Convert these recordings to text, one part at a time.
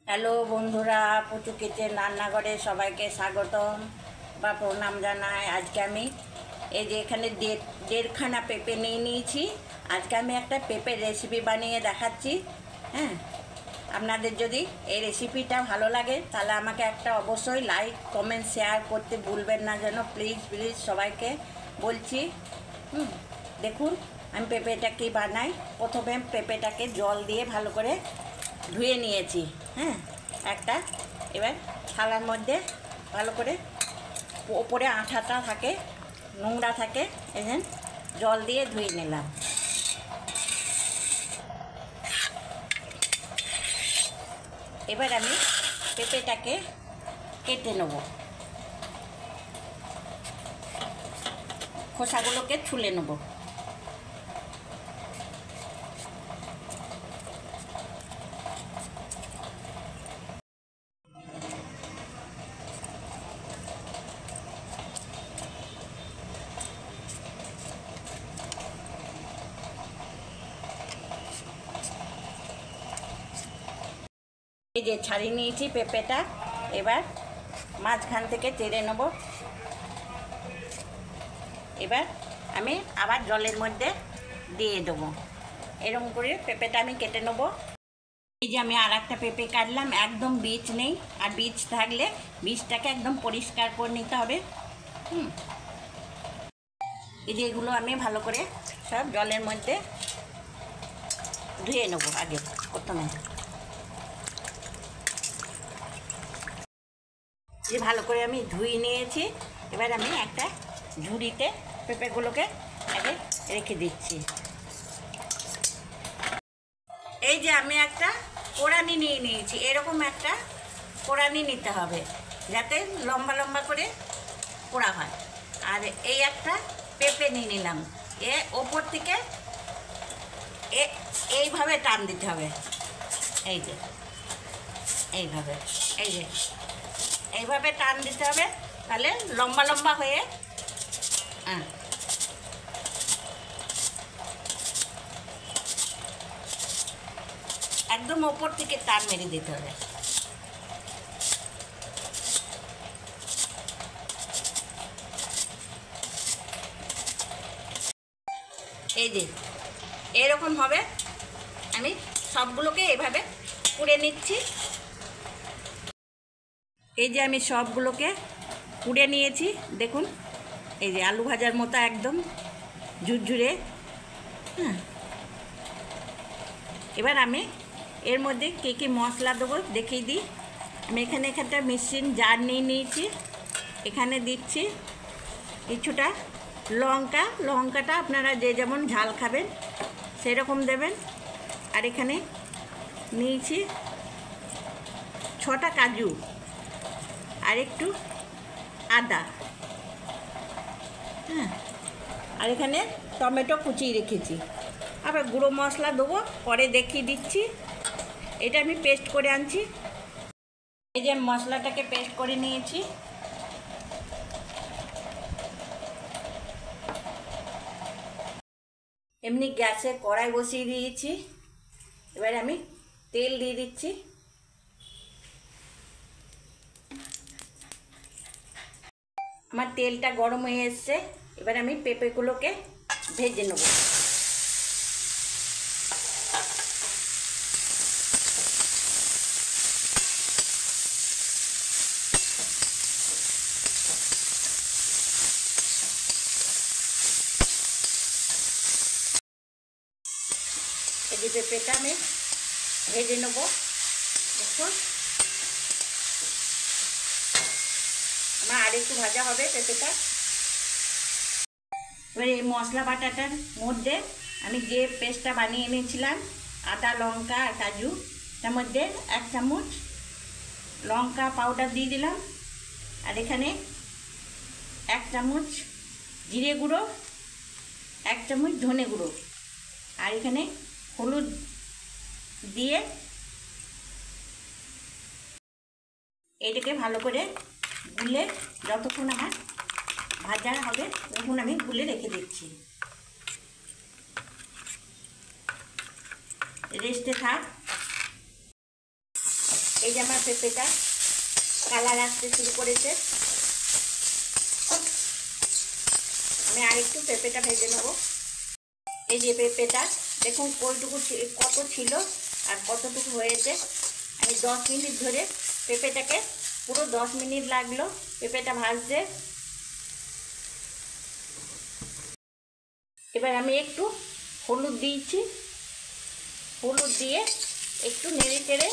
Hello বন্ধুরা, পুচু kitchen রান্নাঘরে সবাইকে স্বাগতম বা প্রণাম জানাই। আজকে আমি এই যে এখানে দেড়খানা পেঁপে নিয়ে নিয়েছি। আজকে আমি একটা পেঁপের রেসিপি বানিয়ে দেখাচ্ছি। হ্যাঁ, আপনাদের যদি এই রেসিপিটা ভালো লাগে তাহলে আমাকে একটা অবশ্যই লাইক কমেন্ট শেয়ার করতে ভুলবেন না যেন, প্লিজ প্লিজ সবাইকে বলছি। দেখুন আমি পেঁপেটা কি বানাই। প্রথমে পেঁপেটাকে জল দিয়ে ভালো করে ধুয়ে নিয়েছি। হ্যাঁ, একটা এবার থালার মধ্যে ভালো করে ওপরে আঠাটা থাকে, নোংরা থাকে, এখানে জল দিয়ে ধুয়ে নিলাম। এবার আমি পেঁপেটাকে কেটে নেব, খোসাগুলোকে ছুলে নেব। এই যে ছাড়িয়ে নিয়েছি পেঁপেটা, এবার মাঝখান থেকে চেড়ে নেব। এবার আমি আবার জলের মধ্যে দিয়ে দেবো। এরকম করে পেঁপেটা আমি কেটে নেব। এই যে আমি আর একটা পেঁপে কাটলাম, একদম বীজ নেই, আর বীজ থাকলে বীজটাকে একদম পরিষ্কার করে নিতে হবে। এই যে এগুলো আমি ভালো করে সব জলের মধ্যে ধুয়ে নেবো। আগে প্রথমে যে ভালো করে আমি ধুয়ে নিয়েছি। এবার আমি একটা ঝুড়িতে পেঁপেগুলোকে আগে রেখে দিচ্ছি। এই যে আমি একটা কোড়ানি নিয়ে নিয়েছি, এরকম একটা কোড়ানি নিতে হবে যাতে লম্বা লম্বা করে পোড়া হয়। আর এই একটা পেঁপে নিয়ে নিলাম, ওপর থেকে এইভাবে টান দিতে হবে। এই যে এইভাবে, এই যে এইভাবে টান দিতে হবে, তাহলে লম্বা লম্বা হয়ে একদম ওপর থেকে টান মেরে দিতে হবে। এই যে এরকম হবে। আমি সবগুলোকে এভাবে পুড়ে নিচ্ছি। এই যে আমি সবগুলোকে পুড়ে নিয়েছি, দেখুন এই যে আলু ভাজার মতো একদম ঝুরঝুরে। এবার আমি এর মধ্যে কী কী মশলা দেবো দেখিয়ে দিই। আমি এখানে একটা মিক্সিং জার নিয়ে নিয়েছি, এখানে দিচ্ছি কিছুটা লঙ্কাটা আপনারা যে যেমন ঝাল খাবেন সেরকম দেবেন। আর এখানে নিয়েছি 6টা কাজু আর একটু আদা। আর এখানে টমেটো কুচিয়ে রেখেছি। আবার গুঁড়ো মশলা দেবো, পরে দেখিয়ে দিচ্ছি। এটা আমি পেস্ট করে আনছি। এই যে মশলাটাকে পেস্ট করে নিয়েছি। এমনি গ্যাসে কড়াই বসিয়ে দিয়েছি। এবার আমি তেল দিয়ে দিচ্ছি। আমার তেলটা গরম হয়ে এসছে, এবার আমি পেঁপেগুলোকে ভেজে নেব। এই যে পেঁপেটা আমি ভেজে নেব। দেখুন আমার আর একটু ভাজা হবে পেঁপেটা। এবার এই মশলা বাটাটার মধ্যে আমি যে পেস্টটা বানিয়ে এনেছিলাম আদা লঙ্কা আর কাজু, তার মধ্যে 1 চামচ লঙ্কা পাউডার দিয়ে দিলাম। আর এখানে 1 চামচ জিরে গুঁড়ো, 1 চামচ ধনে গুঁড়ো, আর এখানে হলুদ দিয়ে এটাকে ভালো করে গুলে যতক্ষণ আমার ভাজা হবে তখন আমি গুলে রেখে দিচ্ছি। রেস্টে থাক। এই যে আমার পেঁপেটা কালার আসতে শুরু করেছে। আমি আরেকটু পেঁপেটা ভেজে নেব। এই যে পেঁপেটা দেখুন কতটুকু কত ছিল আর কতটুকু হয়েছে। আমি 10 মিনিট ধরে পেঁপেটাকে, পুরো 10 মিনিট লাগলো পেঁপেটা ভাজতে। এবার আমি একটু হলুদ দিয়েছি, হলুদ দিয়ে একটু নেড়ে চেড়ে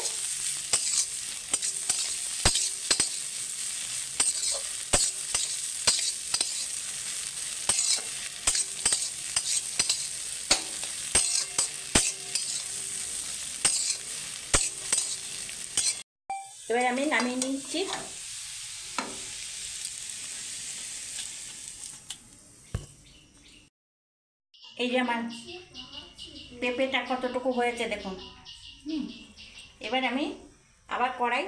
এবার আমি নামিয়ে নিচ্ছি। এই যে আমার পেঁপেটা কতটুকু হয়েছে দেখুন। এবার আমি আবার কড়াই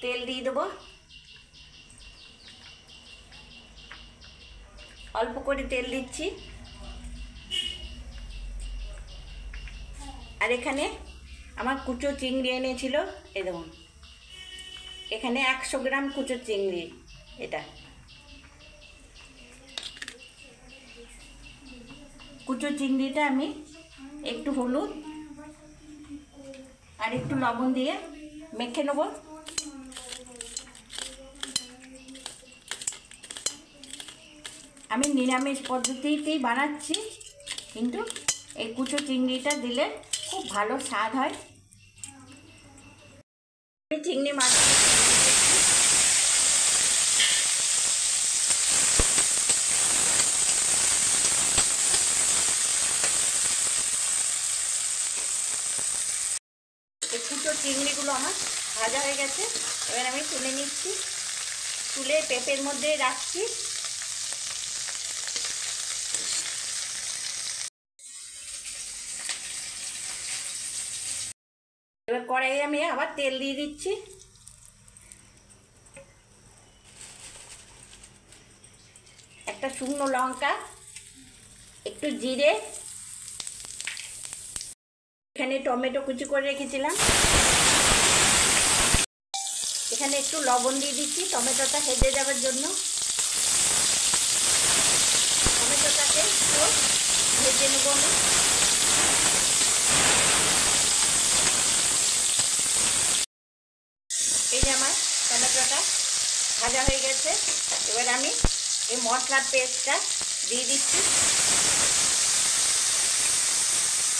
তেল দিয়ে দেবো, অল্প করে তেল দিচ্ছি। আর এখানে আমার কুচো চিংড়ি এনেছিল, এই দেখুন এখানে 100 গ্রাম কুচো চিংড়ি। এটা কুচো চিংড়িটা আমি একটু হলুদ আর একটু লবণ দিয়ে মেখে নেব। আমি নিরামিষ পদ্ধতিতেই বানাচ্ছি, কিন্তু এই কুচো চিংড়িটা দিলে খুব ভালো স্বাদ হয়। আমি চিংড়ি মাছ কুচো চিংড়িগুলো আমার ভাজা হয়ে গেছে। এবার আমি তুলে নিচ্ছি, তুলে পেঁপের মধ্যে রাখছি। এবার কড়াইয়ে আমি আবার তেল দিয়ে দিচ্ছি। একটা শুকনো লঙ্কা, একটু জিরে, এখানে টমেটো কুচি করে রেখেছিলাম, এখানে একটু লবণ দিয়ে দিচ্ছি টমেটোটা হেজে যাওয়ার জন্য। টমেটোটাকে একটু ভেজে নেব আমি। এই যে আমার টমেটোটা ভাজা হয়ে গেছে। এবার আমি এই মশলার পেস্টটা দিয়ে দিচ্ছি।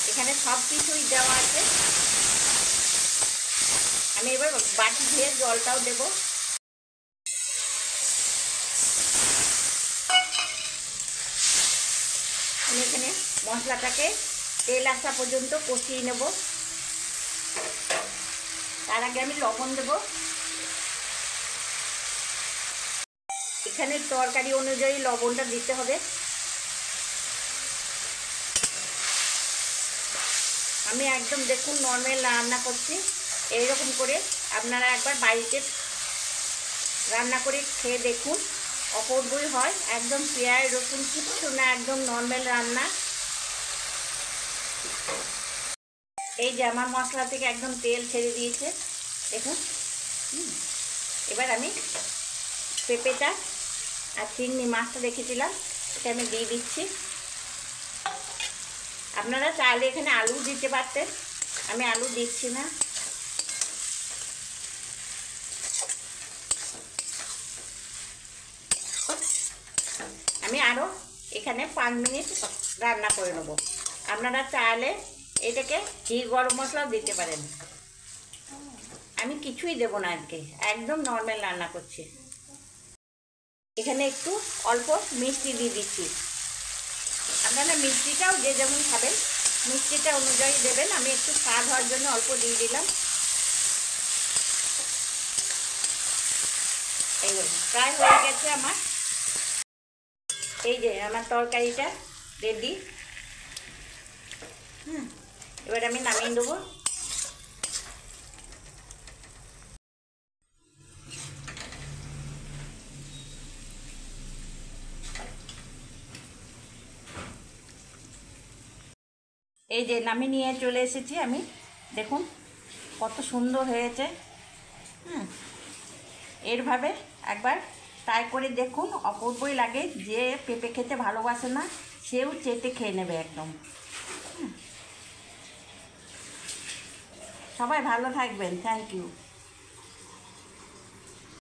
এখানে সব কিছুই দেওয়া আছে। আমি এবার বাটি ধুয়ে জলটাও দেব। আমি এখানে মশলাটাকে তেল আসা পর্যন্ত কষিয়ে নেব। তার আগে আমি লবণ দেব। এখানে তরকারি অনুযায়ী লবণটা দিতে হবে। আমি একদম দেখুন নর্মাল রান্না করছি, এইরকম করে আপনারা একবার বাড়িতে রান্না করে খেয়ে দেখুন, অপূর্বই হয়। একদম পেঁয়াজ রসুন কিচ্ছু না, একদম নর্মাল রান্না। এই যে আমার মশলা থেকে একদম তেল ছেড়ে দিয়েছে দেখুন। এবার আমি পেঁপেটা আর চিংড়ি মাছটা রেখেছিলাম, এটা আমি দিয়ে দিচ্ছি। আপনারা চাইলে এখানে আলু দিতে পারতেন, আমি আলু দিচ্ছি না। আমি আরও এখানে 5 মিনিট রান্না করে নেব। আপনারা চাইলে এটাকে ঘি গরম মশলাও দিতে পারেন। আমি কিছুই দেব না, আজকে একদম নর্মাল রান্না করছি। এখানে একটু অল্প মিষ্টি দিয়ে দিচ্ছি। আপনারা মিষ্টিটাও যে যেমন খাবেন মিষ্টিটা অনুযায়ী দেবেন। আমি একটু স্বাদ হওয়ার জন্য অল্প দিয়ে দিলাম। এই প্রায় হয়ে গেছে আমার। এই যে আমার তরকারিটা রেডি। এবার আমি নামিয়ে দেবো। এই যে নামিয়ে নিয়ে চলে এসেছি আমি, দেখুন কত সুন্দর হয়েছে। হ্যাঁ, এরভাবে একবার ট্রাই করে দেখুন, অপূর্বই লাগে। যে পেঁপে খেতে ভালোবাসে না সেও চেটে খেয়ে নেবে একদম। সবাই ভালো থাকবেন, থ্যাংক ইউ।